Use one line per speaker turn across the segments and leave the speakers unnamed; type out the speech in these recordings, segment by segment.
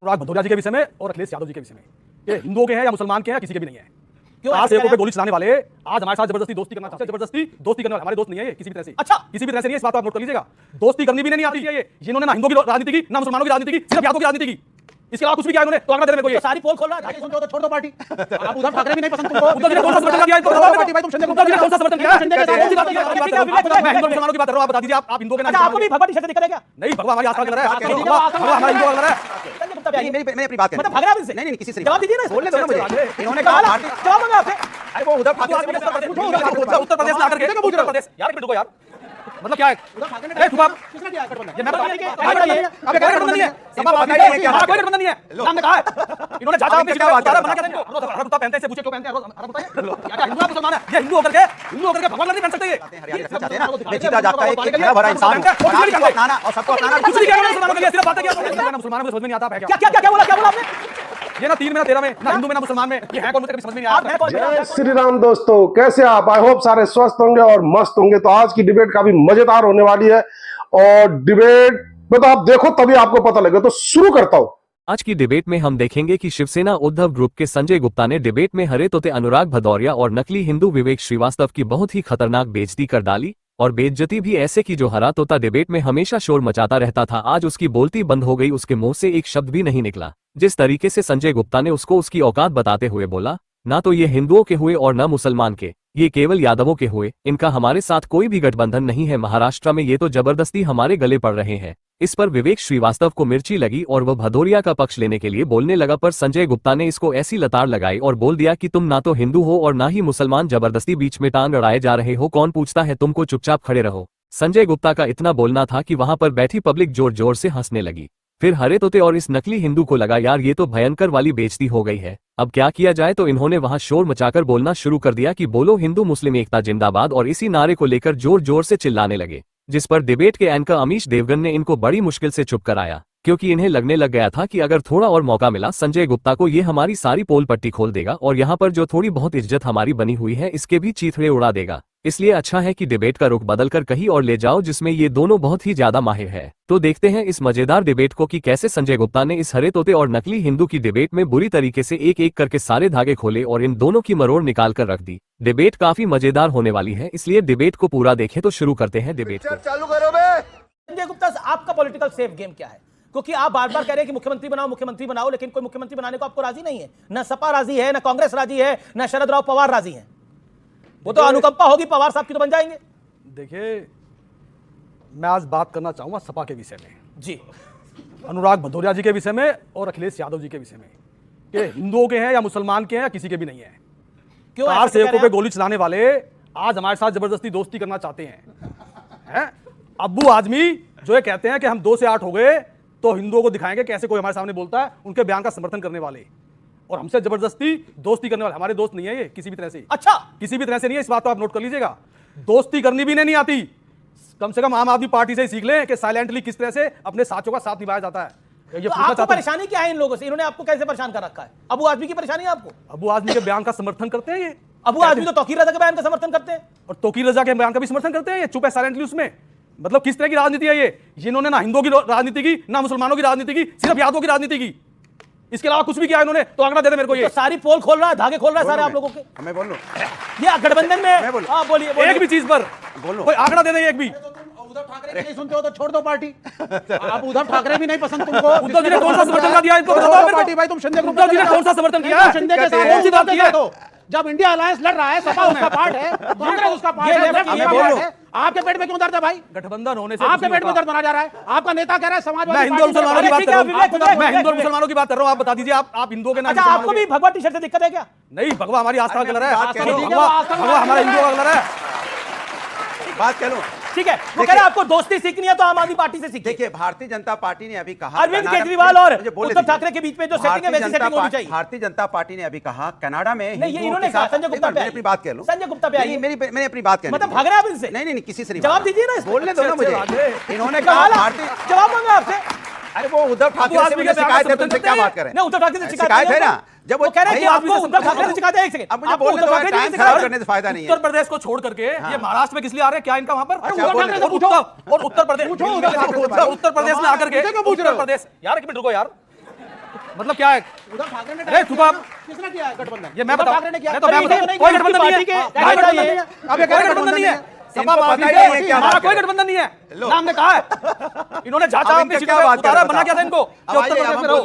अनुराग भदौरिया जी के विषय में और अखिलेश यादव जी के विषय में, ये हिंदुओं के हैं या मुसलमान के हैं, किसी के भी नहीं है। कार से पे गोली चलाने वाले आज हमारे साथ जबरदस्ती दोस्ती करना चाहते हैं। जबरदस्ती दोस्ती करने वाले हमारे दोस्त नहीं है ये किसी भी तरह से। अच्छा, किसी भी तरह से नहीं है, इस बात को आप नोट कर लीजिएगा। दोस्ती करनी भी नहीं आती है ये, जिन्होंने ना हिंदुओं की राजनीति की, ना मुसलमानों की राजनीति की, सिर्फ यादव की राजनीति की। इसके अलावा कुछ भी किया इन्होंने तो आंकड़ा देने में कोई सारी पोल खोल रहा है। सुनते हो तो छोड़ दो पार्टी। आप उद्धव ठाकरे भी नहीं पसंद तुमको, उद्धव जी ने कौन सा समर्थन किया इनको बताओ पार्टी भाई, तुम संजय गुप्ता जी ने कौन सा समर्थन किया? संजय के साथ बात है, मैं हिंदू मुसलमानों की बात कर रहा हूं, आप बता दीजिए आप हिंदुओं के नाम। आपको भी भगवा टी-शर्ट दिख रहा है क्या? नहीं, भगवा हमारी आस्था का कलर है, हमारा हिंदू का कलर है। संजय गुप्ता भाई मैंने अपनी बात करी, मतलब भगवा से नहीं किसी से जवाब दीजिए ना, बोलने दो ना मुझे। इन्होंने कहा जवाब मांगा आपसे, अरे वो उद्धव ठाकरे उत्तर प्रदेश में आकर के उत्तर प्रदेश यार, एक मिनट रुको यार, मतलब क्या है? ए चुप आप, किसने दिया गठबंधन? ये मैं बता रही हूं, अब कोई गठबंधन नहीं है, सब बात नहीं है, कोई गठबंधन नहीं है। हमने कहा है, इन्होंने जाता अपने क्या बात कर रहा है, बना के इनको हरा कुत्ता पहनते हैं, इसे पूछे क्यों पहनते हैं, हरा कुत्ता है क्या? हिंदू मुसलमान है, ये हिंदू होकर के भगवान नहीं बन सकते। ये हरियाणा से चाहते हैं ना, बेचीता जाता है, एक हरा भरा इंसान है, अपनाना और सबको अपनाना। कुछ नहीं कहना मुसलमानों के लिए, सिर्फ बातें किया मुसलमानों को समझ में नहीं आता है क्या क्या बोला आपने? ये ना 3 में ना 13 में, ना हिंदू में ना मुसलमान में, ये है कौन मुझे कभी समझ में नहीं आता।
जय श्री राम दोस्तों, कैसे आप? आई होप सारे स्वस्थ होंगे और मस्त होंगे। तो आज की डिबेट काफी मजेदार होने वाली है और डिबेट में तो आप देखो तभी आपको पता लगेगा। तो शुरू करता हूं।
आज की डिबेट में हम देखेंगे कि शिवसेना उद्धव ग्रुप के संजय गुप्ता ने डिबेट में हरे तोते अनुराग भदौरिया और नकली हिंदू विवेक श्रीवास्तव की बहुत ही खतरनाक बेइज्जती कर डाली, और बेइज्जती भी ऐसे की जो हरा तोता डिबेट में हमेशा शोर मचाता रहता था, आज उसकी बोलती बंद हो गई, उसके मुंह से एक शब्द भी नहीं निकला। जिस तरीके से संजय गुप्ता ने उसको उसकी औकात बताते हुए बोला, ना तो ये हिंदुओं के हुए और न मुसलमान के, ये केवल यादवों के हुए, इनका हमारे साथ कोई भी गठबंधन नहीं है, महाराष्ट्र में ये तो जबरदस्ती हमारे गले पड़ रहे हैं। इस पर विवेक श्रीवास्तव को मिर्ची लगी और वह भदौरिया का पक्ष लेने के लिए बोलने लगा, पर संजय गुप्ता ने इसको ऐसी लताड़ लगाई और बोल दिया कि तुम ना तो हिंदू हो और ना ही मुसलमान, जबरदस्ती बीच में टांग अड़ाए जा रहे हो, कौन पूछता है तुमको, चुपचाप खड़े रहो। संजय गुप्ता का इतना बोलना था कि वहां पर बैठी पब्लिक जोर जोर से हंसने लगी। फिर हरे तोते और इस नकली हिंदू को लगा यार ये तो भयंकर वाली बेइज्जती हो गई है, अब क्या किया जाए। तो इन्होंने वहां शोर मचाकर बोलना शुरू कर दिया कि बोलो हिंदू मुस्लिम एकता जिंदाबाद, और इसी नारे को लेकर जोर जोर से चिल्लाने लगे, जिस पर डिबेट के एंकर अमीश देवगन ने इनको बड़ी मुश्किल से चुप कराया, क्योंकि इन्हें लगने लग गया था कि अगर थोड़ा और मौका मिला संजय गुप्ता को, ये हमारी सारी पोल पट्टी खोल देगा और यहाँ पर जो थोड़ी बहुत इज्जत हमारी बनी हुई है इसके भी चीथड़े उड़ा देगा। इसलिए अच्छा है कि डिबेट का रुख बदलकर कहीं और ले जाओ जिसमें ये दोनों बहुत ही ज्यादा माहिर है। तो देखते हैं इस मजेदार डिबेट को कि कैसे संजय गुप्ता ने इस हरे तोते और नकली हिंदू की डिबेट में बुरी तरीके से एक एक करके सारे धागे खोले और इन दोनों की मरोड़ निकाल कर रख दी। डिबेट काफी मजेदार होने वाली है, इसलिए डिबेट को पूरा देखें। तो शुरू करते हैं डिबेट को।
चालू करो बे। संजय गुप्ता, आपका पॉलिटिकल सेफ गेम क्या है? क्योंकि आप बार बार कह रहे हैं कि मुख्यमंत्री बनाओ, लेकिन कोई मुख्यमंत्री बनाने को आपको राजी नहीं है। न सपा राजी है, न कांग्रेस राजी है, न शरद राव पवार राजी है। वो तो अनुकंपा होगी पवार साहब की तो बन जाएंगे।
देखिए, मैं आज बात करना चाहूंगा सपा के विषय में
जी,
अनुराग भदौरिया जी के विषय में और अखिलेश यादव जी के विषय में, कि हिंदुओं के हैं या मुसलमान के हैं या किसी के भी नहीं है।
क्यों
कार सेवकों पे गोली चलाने वाले आज हमारे साथ जबरदस्ती दोस्ती करना चाहते हैं। अब्बू आदमी जो ये कहते हैं कि हम 2 से 8 हो गए तो हिंदुओं को दिखाएंगे कैसे कोई हमारे सामने बोलता है, उनके बयान का समर्थन करने वाले और हमसे जबरदस्ती दोस्ती करने वाले हमारे दोस्त नहीं है ये किसी भी तरह से।
अच्छा,
किसी भी तरह से नहीं है, इस बात को आप नोट कर लीजिएगा। दोस्ती करनी भी नहीं आती, कम से कम आम आदमी पार्टी से ही सीख लें कि साइलेंटली किस तरह से अपने साथियों का साथ निभाया जाता है। ये
तो आपको परेशानी क्या है इन लोगों से? इन्होंने आपको कैसे परेशान कर रखा है? अबू आदमी की परेशानी है आपको?
अबू आदमी के बयान का समर्थन करते हैं ये।
अबू आदमी तो तौकीर रजा के बयान का समर्थन करते हैं
और तौकीर रजा के बयान का भी समर्थन करते हैं ये, चुप है साइलेंटली उसमें। मतलब किस तरह की राजनीति है ये? जिन्होंने ना हिंदुओं की राजनीति की, ना मुसलमानों की राजनीति की, सिर्फ यादवों की राजनीति की। इसके अलावा कुछ भी किया इन्होंने तो आंकड़ा दे दे मेरे को। ये
तो सारी पोल खोल रहा है, धागे खोल रहा है सारे आप लोगों के।
मैं बोल लूं
ये गठबंधन में हाँ बोलिए,
एक भी चीज पर कोई आंकड़ा दे दे एक भी।
उद्धव ठाकरे नहीं सुनते हो तो छोड़ दो पार्टी। आप उद्धव ठाकरे भी नहीं पसंद तुमको,
उद्धव जी ने कौन सा समर्थन दिया इनको बताओ
पार्टी भाई, तुम संजय
उद्धव जी ने कौन सा समर्थन किया?
संजय के साथ कौन सी बात की है? तो जब इंडिया अलायंस लड़ रहा है, सपा उसका पार्ट है, कांग्रेस उसका पार्ट है, आपके पेट में क्यों दर्द है भाई?
गठबंधन होने से
आपके पेट में दर्द बना जा रहा है। आपका नेता कह रहा है समाजवादी
मैं हिंदू मुसलमानों की बात कर रहा हूं, मैं हिंदू मुसलमानों की बात कर रहा हूं, आप बता दीजिए आप हिंदुओं के नाम।
अच्छा, आपको भी भगवा टी-शर्ट से दिक्कत है क्या?
नहीं, भगवा हमारी आस्था का कलर है,
भगवा
हमारा हिंदुओं का कलर है।
बात कह लो,
ठीक है। वो कह रहे आपको दोस्ती सीखनी है तो आम आदमी पार्टी से सीखिए।
देखिए भारतीय जनता पार्टी ने अभी कहा
अरविंद केजरीवाल और उद्धव ठाकरे के बीच में जो सेटिंग है वैसी सेटिंग होनी चाहिए।
भारतीय जनता पार्टी ने अभी कहा कनाडा में
नहीं, ये इन्होंने कहा। संजय गुप्ता पे
अपनी बात कह लो,
संजय गुप्ता पे आइए।
मैंने अपनी बात कहनी,
मतलब भाग रहे हैं आप इनसे?
नहीं किसी से
जवाब दीजिए ना,
बोलने दो ना मुझे। इन्होंने कहा भारतीय
जवाब मांगा आपसे।
अरे वो उद्धव ठाकरे से मुझे शिकायत है, तुमसे क्या बात करें?
नहीं, उद्धव ठाकरे से
शिकायत है ना, जब
वो कह रहे हैं कि आपको उद्धव ठाकरे से शिकायत है। एक सेकंड,
अब मुझे बोलने दो, टाइम खराब करने से फायदा नहीं है।
उत्तर प्रदेश को छोड़ करके ये महाराष्ट्र में किस लिए आ रहे हैं? क्या इनका वहां पर? और उत्तर प्रदेश में आकर के उत्तर प्रदेश, यार एक मिनट रुको यार, मतलब क्या है?
उद्धव ठाकरे ने
अरे सुबह
किसने किया है गठबंधन?
ये मैं
उद्धव
बताऊं,
ठाकरे ने किया।
मैं तो मैं बताऊं, कोई गठबंधन नहीं है, कोई गठबंधन नहीं है, अब ये कोई गठबंधन नहीं है, सपा पार्टी है, हमारा कोई गठबंधन नहीं है, नाम ने कहा है, इन्होंने झांचा अपनी सीटों पे उतारा, मना किया था इनको कि उत्तर प्रदेश में रहो,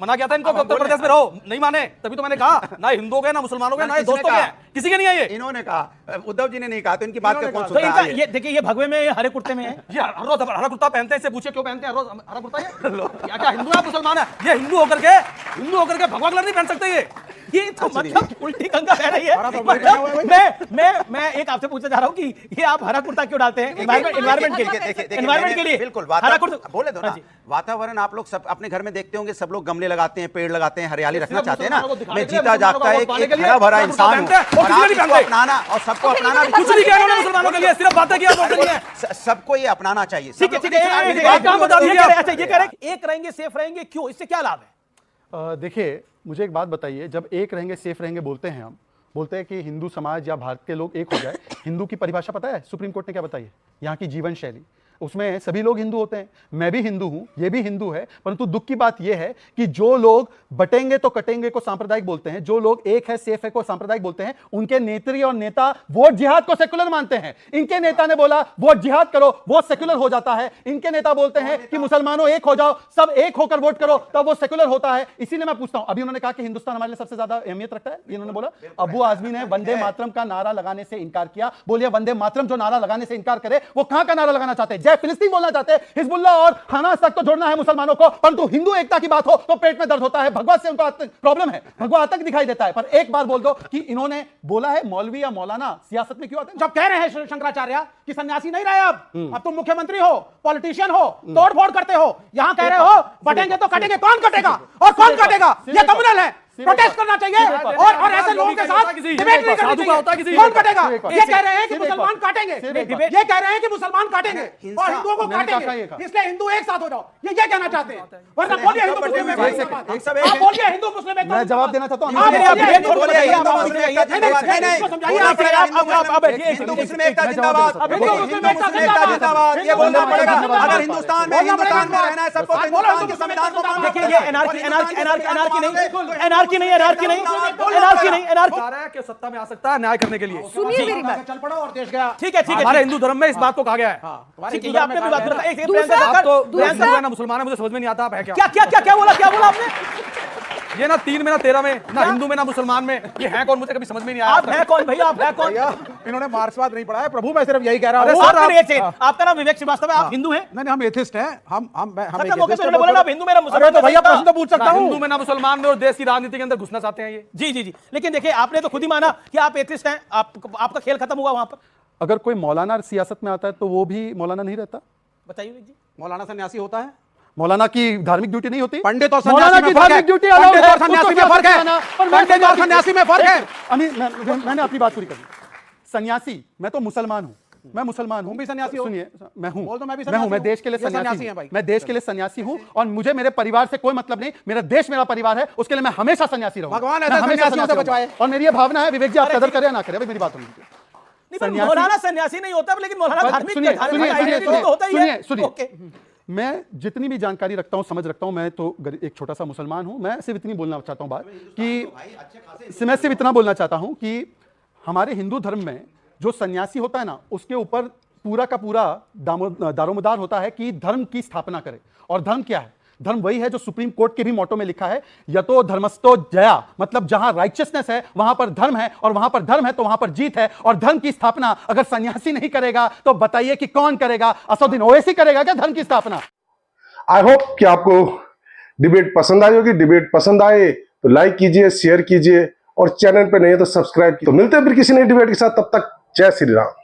मना किया था इनको कि उत्तर प्रदेश में रहो, नहीं माने, तभी तो मैंने कहा ना हिंदुओं के ना मुसलमानों के ना ये दोस्तों के, किसी के नहीं है ये।
इन्होंने कहा, उद्धव जी ने नहीं कहा, तो इनकी बात का कौन
तो
सुनता
इनका
है?
ये देखिए, ये भगवे में हरे कुर्ते में है।
ये हर रोज हरा कुर्ता पहनते हैं, इससे पूछिए क्यों पहनते हैं हर रोज हरा कुर्ता? ये क्या हिंदू है मुसलमान है? ये हिंदू होकर के भगवा कलर नहीं पहन सकते ये तो मतलब उल्टी गंगा बह रही है। मतलब मैं एक आपसे पूछना चाह रहा हूँ कि ये आप हरा कुर्ता क्यों डालते हैं? एनवायरमेंट के लिए
बिल्कुल
हरा कुर्ता
बोले दो ना। वातावरण आप लोग सब अपने घर में देखते होंगे, सब लोग गमले लगाते हैं, पेड़ लगाते हैं, हरियाली रखना चाहते हैं ना। मैं जीता जागता एक हरा भरा इंसान हूँ और आपको अपनाना और सबको अपनाना
कुछ नहीं किया उन्होंने मुसलमानों के लिए, सिर्फ बातें किया वोट के लिए।
सबको ये अपनाना चाहिए।
ठीक है, एक काम बता दीजिए। अच्छा, ये कह रहे हैं एक रहेंगे सेफ रहेंगे, क्यों? इससे क्या लाभ है?
देखिए, मुझे एक बात बताइए, जब एक रहेंगे सेफ रहेंगे बोलते हैं, हम बोलते हैं कि हिंदू समाज या भारत के लोग एक हो जाए। हिंदू की परिभाषा पता है सुप्रीम कोर्ट ने क्या बताई है? यहाँ की जीवन शैली, उसमें सभी लोग हिंदू होते हैं, मैं भी हिंदू हूं, ये भी हिंदू है, परंतु दुख की बात यह है कि जो लोग बटेंगे तो कटेंगे को सांप्रदायिक बोलते हैं, जो लोग एक है सेफ है को सांप्रदायिक बोलते हैं, उनके नेत्री और नेता वोट जिहाद को सेकुलर मानते हैं। इनके नेता ने बोला वोट जिहाद करो, वो सेकुलर हो जाता है। इनके नेता बोलते हैं कि मुसलमानों एक हो जाओ, सब एक होकर वोट करो, तब वो सेकुलर होता है। इसीलिए मैं पूछता हूं, अभी उन्होंने कहा कि हिंदुस्तान हमारे लिए सबसे ज्यादा अहमियत रखता है, इन्होंने बोला। अबू आजमी ने वंदे मातरम का नारा लगाने से इनकार किया। बोलिए, वंदे मातरम जो नारा लगाने से इनकार करे वो कहां का नारा लगाना चाहते हैं? जय फिलिस्तीन बोलना चाहते हैं। हिजबुल्लाह और हमास तक तो जोड़ना है मुसलमानों को, परंतु हिंदू एकता की बात हो तो पेट में दर्द होता है। भगवा से उनको प्रॉब्लम है, भगवा आतंक दिखाई देता है। पर एक बार बोल दो कि इन्होंने बोला है मौलवी या मौलाना सियासत में क्यों आते हैं?
जब कह रहे हैं शंकराचार्य कि सन्यासी नहीं रहे, अब तुम मुख्यमंत्री हो, पॉलिटिशियन हो, तोड़फोड़ करते हो, यहां कह रहे हो बटेंगे तो कटेंगे। कौन कटेगा और कौन कटेगा? ये कम्युनल है, प्रोटेस्ट करना चाहिए और ऐसे लोगों के साथ डिबेट नहीं करनी चाहिए। कौन कटेगा? ये कह रहे हैं कि मुसलमान काटेंगे, ये कह रहे हैं कि मुसलमान काटेंगे और हिंदुओं को काटेंगे, इसलिए हिंदू एक साथ हो जाओ, ये कहना चाहते हैं। वरना बोलिए हिंदू मुस्लिम आप बोलिए हिंदू मुस्लिम एक।
मैं जवाब देना चाहता हूं।
हिंदू मुस्लिम एकता जिंदाबाद, ये बोलना पड़ेगा। अगर हिंदुस्तान में रहना है सबको, हिंदुस्तान के संविधान को मानना
देखिए, ये एनआरकी
कि सत्ता में आ सकता है न्याय करने के लिए।
सुनिए मेरी बात।
चल पड़ो और देश गया। ठीक है,
हमारे हिंदू धर्म में इस बात को कहा गया है।
ठीक है, ये आपने भी बात रखा। एक
आप तो हिंदू है ना मुसलमान है, मुझे समझ में नहीं आता आप है क्या?
क्या बोला आपने?
ये ना 3 में ना 13 में, ना हिंदू में ना मुसलमान में, ये है कौन मुझे कभी समझ में नहीं आया।
आप है कौन भैया? आप है कौन?
इन्होंने मार्क्सवाद नहीं पढ़ा है प्रभु, मैं सिर्फ यही कह रहा हूँ।
आपका नाम विवेक श्रीवास्तव है, आप हिंदू हैं?
नहीं, हम एथिस्ट हैं। हम
बोला ना हिंदू मेरा मुसलमान।
तो भैया प्रश्न तो पूछ सकता हूँ।
हिंदू में ना मुसलमान में, और देश की राजनीति के अंदर घुसना चाहते हैं ये।
जी। लेकिन देखिए, आपने तो खुद ही माना कि आप एथिस्ट हैं, आपका खेल खत्म हुआ वहां पर।
अगर कोई मौलाना सियासत में आता है तो वो भी मौलाना नहीं रहता?
बताइए जी।
मौलाना सन्यासी होता है,
मौलाना की धार्मिक ड्यूटी नहीं होती?
पंडित और
मौलाना
सन्यासी
की
में फर्क है।
धार्मिक ड्यूटी
पंडित और सन्यासी में फर्क है। पंडित और सन्यासी में फर्क है।
मैंने अपनी बात पूरी कर दी। सन्यासी, मैं तो मुसलमान हूँ, मैं मुसलमान हूँ।
तुम भी सन्यासी हो?
सुनिए, मैं हूँ,
बोल दो मैं भी
मैं
सन्यासी
हूँ, मैं
हूँ।
देश के लिए
ये सन्यासी
सन्यासी
हैं
हूँ,
भाई।
मैं देश के लिए सन्यासी हूँ और मुझे मेरे परिवार से कोई मतलब नहीं। मेरा देश मेरा परिवार है, उसके लिए मैं हमेशा सन्यासी रहूंगा।
भगवान
मैं
ऐसे
हमेशा
सन्यासियों से
सन्यासी
बचवाए।
रहूंगा। और मेरी ये भावना है, विवेक जी आप कदर करें या ना करें, अभी मेरी बात सुनिए।
मौलाना सन्यासी नहीं होता, लेकिन मौलाना धार्मिक होता ही है।
सुनिए, मैं जितनी भी जानकारी रखता हूं, समझ रखता हूं, मैं तो एक छोटा सा मुसलमान हूं। मैं सिर्फ इतनी बोलना चाहता हूं बात कि मैं सिर्फ इतना बोलना चाहता हूं कि हमारे हिंदू धर्म में जो सन्यासी होता है ना, उसके ऊपर पूरा का पूरा दारोमदार होता है कि धर्म की स्थापना करे। और धर्म क्या है? धर्म वही है जो सुप्रीम कोर्ट के भी मोटो में लिखा है, यतो धर्मस्तो जया, मतलब जहां राइचियसनेस है वहां पर धर्म है, और वहां पर धर्म है तो वहां पर जीत है। और धर्म की स्थापना अगर सन्यासी नहीं करेगा तो बताइए कि कौन करेगा? असदुद्दीन ओवैसी करेगा क्या धर्म की स्थापना?
आई होप कि आपको डिबेट पसंद आई होगी। डिबेट पसंद आए तो लाइक कीजिए, शेयर कीजिए, और चैनल पे नहीं है तो सब्सक्राइब कीजिए। तो मिलते हैं फिर किसी नई डिबेट के साथ, तब तक जय श्री राम।